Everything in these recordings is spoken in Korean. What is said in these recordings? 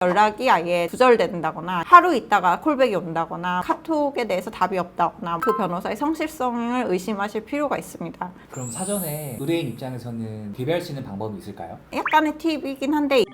연락이 아예 두절된다거나 하루 있다가 콜백이 온다거나 카톡에 대해서 답이 없다거나 그 변호사의 성실성을 의심하실 필요가 있습니다. 그럼 사전에 의뢰인 입장에서는 대비할 수 있는 방법이 있을까요? 약간의 팁이긴 한데,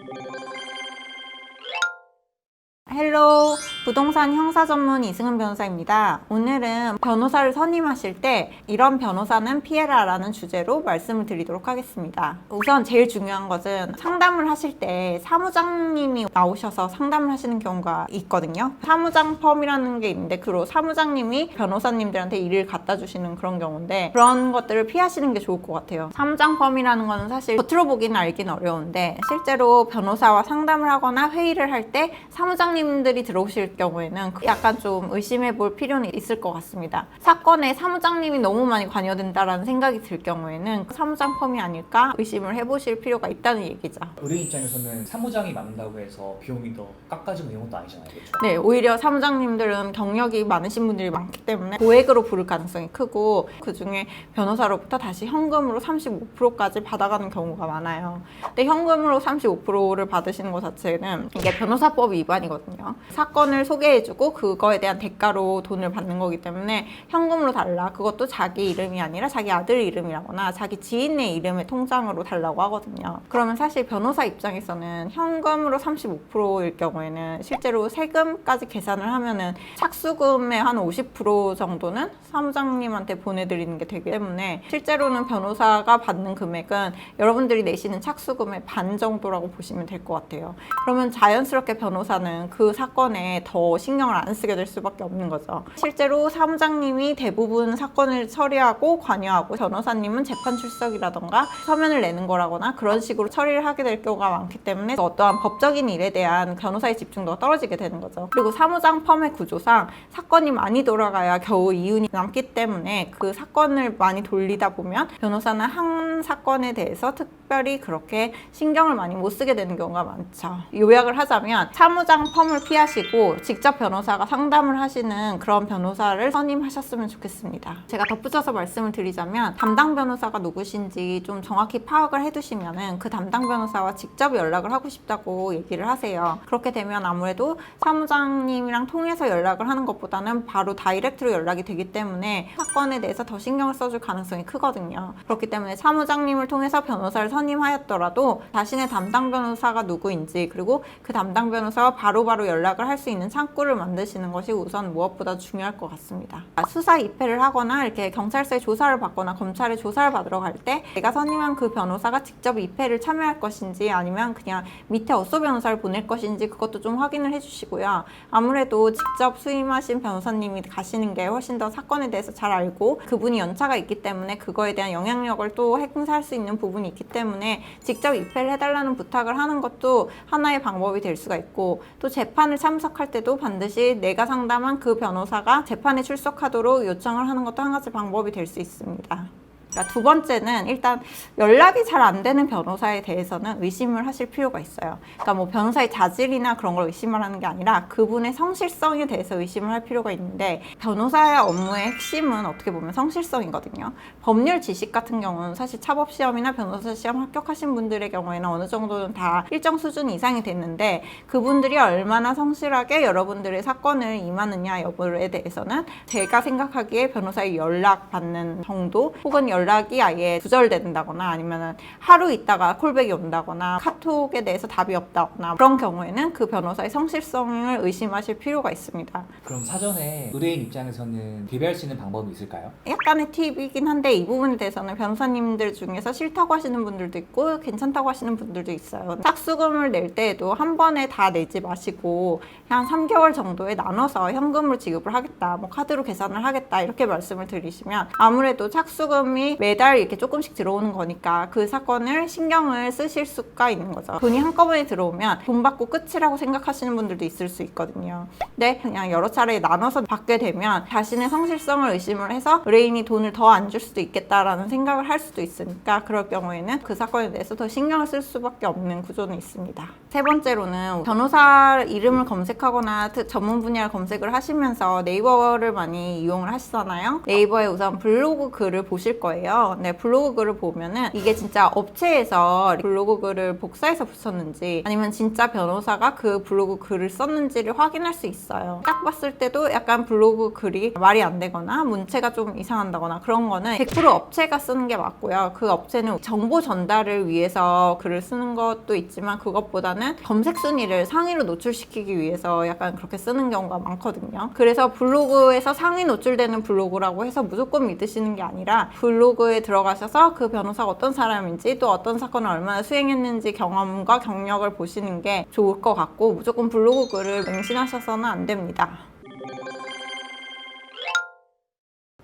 헬로, 부동산 형사 전문 이승은 변호사입니다. 오늘은 변호사를 선임하실 때 이런 변호사는 피해라라는 주제로 말씀을 드리도록 하겠습니다. 우선 제일 중요한 것은 상담을 하실 때 사무장님이 나오셔서 상담을 하시는 경우가 있거든요. 사무장 펌이라는 게 있는데 그 사무장님이 변호사님들한테 일을 갖다 주시는 그런 경우인데, 그런 것들을 피하시는 게 좋을 것 같아요. 사무장 펌이라는 거는 사실 겉으로 보기는 알긴 어려운데 실제로 변호사와 상담을 하거나 회의를 할 때 사무장님들이 들어오실 경우에는 약간 좀 의심해 볼 필요는 있을 것 같습니다. 사건에 사무장님이 너무 많이 관여된다라는 생각이 들 경우에는 사무장 펌이 아닐까 의심을 해보실 필요가 있다는 얘기죠. 의뢰인 입장에서는 사무장이 맡는다고 해서 비용이 더 깎아지는 이런 것도 아니잖아요, 그렇죠? 네, 오히려 사무장님들은 경력이 많으신 분들이 많기 때문에 고액으로 부를 가능성이 크고, 그 중에 변호사로부터 다시 현금으로 35%까지 받아가는 경우가 많아요. 근데 현금으로 35%를 받으시는 것 자체는 이게 변호사법 위반이거든요. 사건을 소개해주고 그거에 대한 대가로 돈을 받는 거기 때문에 현금으로 달라, 그것도 자기 이름이 아니라 자기 아들 이름이라거나 자기 지인의 이름의 통장으로 달라고 하거든요. 그러면 사실 변호사 입장에서는 현금으로 35%일 경우에는 실제로 세금까지 계산을 하면은 착수금의 한 50% 정도는 사무장님한테 보내드리는 게 되기 때문에 실제로는 변호사가 받는 금액은 여러분들이 내시는 착수금의 반 정도라고 보시면 될 것 같아요. 그러면 자연스럽게 변호사는 그 사건에 더 신경을 안 쓰게 될 수밖에 없는 거죠. 실제로 사무장님이 대부분 사건을 처리하고 관여하고 변호사님은 재판 출석이라던가 서면을 내는 거라거나 그런 식으로 처리를 하게 될 경우가 많기 때문에 어떠한 법적인 일에 대한 변호사의 집중도가 떨어지게 되는 거죠. 그리고 사무장 펌의 구조상 사건이 많이 돌아가야 겨우 이윤이 남기 때문에 그 사건을 많이 돌리다 보면 변호사는 한 사건에 대해서 특별히 그렇게 신경을 많이 못 쓰게 되는 경우가 많죠. 요약을 하자면 사무장 펌을 피하시고 직접 변호사가 상담을 하시는 그런 변호사를 선임하셨으면 좋겠습니다. 제가 덧붙여서 말씀을 드리자면 담당 변호사가 누구신지 좀 정확히 파악을 해두시면은 그 담당 변호사와 직접 연락을 하고 싶다고 얘기를 하세요. 그렇게 되면 아무래도 사무장님이랑 통해서 연락을 하는 것보다는 바로 다이렉트로 연락이 되기 때문에 사건에 대해서 더 신경을 써줄 가능성이 크거든요. 그렇기 때문에 사무장님을 통해서 변호사를 선임하였더라도 자신의 담당 변호사가 누구인지, 그리고 그 담당 변호사와 바로바로 연락을 할 수 있는 창구를 만드시는 것이 우선 무엇보다 중요할 것 같습니다. 수사 입회를 하거나 이렇게 경찰서에 조사를 받거나 검찰에 조사를 받으러 갈 때 내가 선임한 그 변호사가 직접 입회를 참여할 것인지 아니면 그냥 밑에 어쏘 변호사를 보낼 것인지 그것도 좀 확인을 해주시고요. 아무래도 직접 수임하신 변호사님이 가시는 게 훨씬 더 사건에 대해서 잘 알고 그분이 연차가 있기 때문에 그거에 대한 영향력을 또 행사할 수 있는 부분이 있기 때문에 직접 입회를 해달라는 부탁을 하는 것도 하나의 방법이 될 수가 있고, 또 재판을 참석할 때도 반드시 내가 상담한 그 변호사가 재판에 출석하도록 요청을 하는 것도 한 가지 방법이 될 수 있습니다. 그러니까 두 번째는 일단 연락이 잘 안 되는 변호사에 대해서는 의심을 하실 필요가 있어요. 그러니까 뭐 변호사의 자질이나 그런 걸 의심을 하는 게 아니라 그분의 성실성에 대해서 의심을 할 필요가 있는데, 변호사의 업무의 핵심은 어떻게 보면 성실성이거든요. 법률 지식 같은 경우는 사실 차법시험이나 변호사 시험 합격하신 분들의 경우에는 어느 정도는 다 일정 수준 이상이 됐는데, 그분들이 얼마나 성실하게 여러분들의 사건을 임하느냐 여부에 대해서는 제가 생각하기에 변호사의 연락 받는 정도, 혹은 연락이 아예 두절된다거나 아니면 하루 있다가 콜백이 온다거나 카톡에 대해서 답이 없다거나 그런 경우에는 그 변호사의 성실성을 의심하실 필요가 있습니다. 그럼 사전에 의뢰인 입장에서는 대비할 수 있는 방법이 있을까요? 약간의 팁이긴 한데 이 부분에 대해서는 변호사님들 중에서 싫다고 하시는 분들도 있고 괜찮다고 하시는 분들도 있어요. 착수금을 낼 때에도 한 번에 다 내지 마시고 한 3개월 정도에 나눠서 현금으로 지급을 하겠다, 뭐 카드로 계산을 하겠다 이렇게 말씀을 드리시면 아무래도 착수금이 매달 이렇게 조금씩 들어오는 거니까 그 사건을 신경을 쓰실 수가 있는 거죠. 돈이 한꺼번에 들어오면 돈 받고 끝이라고 생각하시는 분들도 있을 수 있거든요. 근데 그냥 여러 차례 나눠서 받게 되면 자신의 성실성을 의심을 해서 의뢰인이 돈을 더 안 줄 수도 있겠다라는 생각을 할 수도 있으니까 그럴 경우에는 그 사건에 대해서 더 신경을 쓸 수밖에 없는 구조는 있습니다. 세 번째로는 변호사 이름을 검색하거나 전문 분야를 검색을 하시면서 네이버를 많이 이용을 하시잖아요. 네이버에 우선 블로그 글을 보실 거예요. 거예요. 근데 블로그 글을 보면은 이게 진짜 업체에서 블로그 글을 복사해서 붙였는지 아니면 진짜 변호사가 그 블로그 글을 썼는지를 확인할 수 있어요. 딱 봤을 때도 약간 블로그 글이 말이 안 되거나 문체가 좀 이상한다거나 그런 거는 100% 업체가 쓰는 게 맞고요. 그 업체는 정보 전달을 위해서 글을 쓰는 것도 있지만 그것보다는 검색 순위를 상위로 노출시키기 위해서 약간 그렇게 쓰는 경우가 많거든요. 그래서 블로그에서 상위 노출되는 블로그라고 해서 무조건 믿으시는 게 아니라 블로그에 들어가셔서 그 변호사가 어떤 사람인지 또 어떤 사건을 얼마나 수행했는지 경험과 경력을 보시는 게 좋을 것 같고 무조건 블로그 글을 맹신하셔서는 안 됩니다.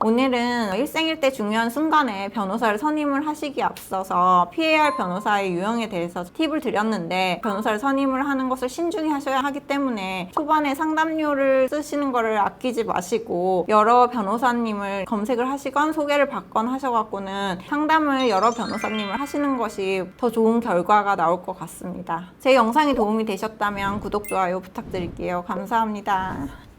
오늘은 일생일대 중요한 순간에 변호사를 선임을 하시기에 앞서서 피해야 할 변호사의 유형에 대해서 팁을 드렸는데 변호사를 선임을 하는 것을 신중히 하셔야 하기 때문에 초반에 상담료를 쓰시는 거를 아끼지 마시고 여러 변호사님을 검색을 하시건 소개를 받건 하셔갖고는 상담을 여러 변호사님을 하시는 것이 더 좋은 결과가 나올 것 같습니다. 제 영상이 도움이 되셨다면 구독, 좋아요 부탁드릴게요. 감사합니다.